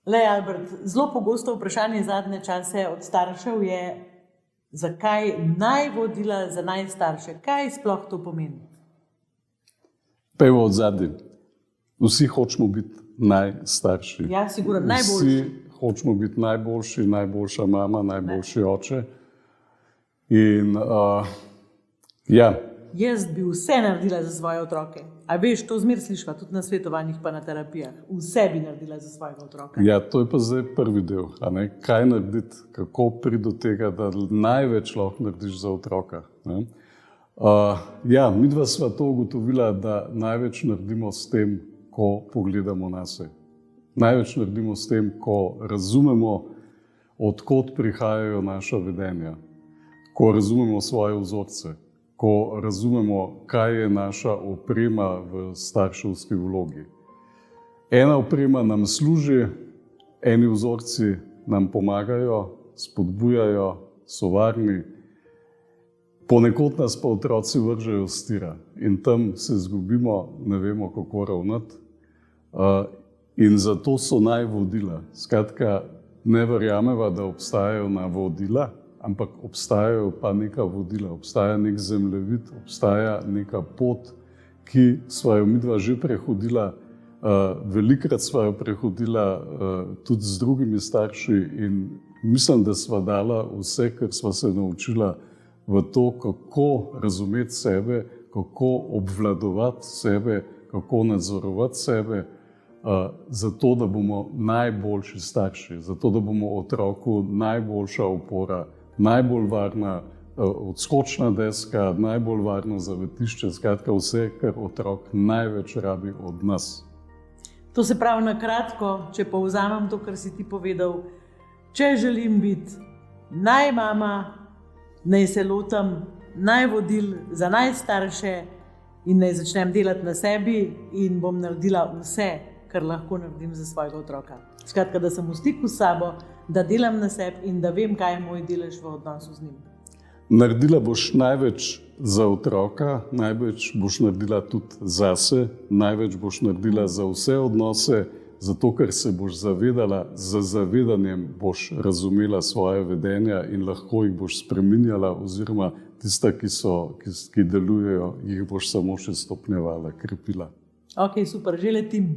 Le, Albert, zelo pogosto vprašanje zadnje čase od staršev je, zakaj naj vodila za najstarše? Kaj sploh to pomeni? Pejmo od zadnje. Vsi hočemo biti najstarši. Ja, sigurno, najboljši. Vsi hočemo biti najboljši, najboljša mama, najboljši oče. In ja. Jaz bi vse naredila za svoje otroke. A veš, to zmer slišva tudi na svetovanjih pa na terapijah. Vse bi naredila za svojega otroka. Ja, to je pa zdaj prvi del. Kaj narediti, kako priti do tega, da največ lahko narediš za otroka. Ja, midva sva to ugotovila, da največ naredimo s tem, ko pogledamo nase. Največ naredimo s tem, ko razumemo, odkot prihajajo naša vedenja. Ko razumemo svoje vzorce. Ko razumemo, kaj je naša oprema v starševski vlogi. Ena oprema nam služi, eni vzorci nam pomagajo, spodbujajo, so varni. Ponekod nas pa otroci vržejo s tira in tam se izgubimo, ne vemo, kako ravnati. In zato so najvodila. Skratka, ne verjameva, da obstajajo navodila, ampak obstajajo pa neka vodila, obstaja nek zemljevid, obstaja neka pot, ki sva jo midva že prehodila, velikrat sva jo prehodila tudi z drugimi starši in mislim, da sva dala vse, kar sva se naučila v to, kako razumeti sebe, kako obvladovati sebe, kako nadzorovati sebe, zato, da bomo najboljši starši, zato, da bomo otroku najboljša opora, najbolj varna odskočna deska, najbolj varno zavetišče, skratka vse, kar otrok največ rabi od nas. To se pravi na kratko, če povzamem to, kar si ti povedal, če želim biti najmama, naj se lotam najvodil za najstarše in naj začnem delati na sebi in bom naredila vse, kar lahko naredim za svojega otroka. Skratka, da sem v stiku s sabo, da delam na sebi in da vem, kaj je moj delež v odnosu z njim. Naredila boš največ za otroka, največ boš naredila tudi zase, največ boš naredila za vse odnose, zato ker se boš zavedala, z zavedanjem boš razumela svoje vedenja in lahko jih boš spreminjala oziroma tista, ki delujejo, jih boš samo še stopnjevala, krepila. Ok, super, že letim.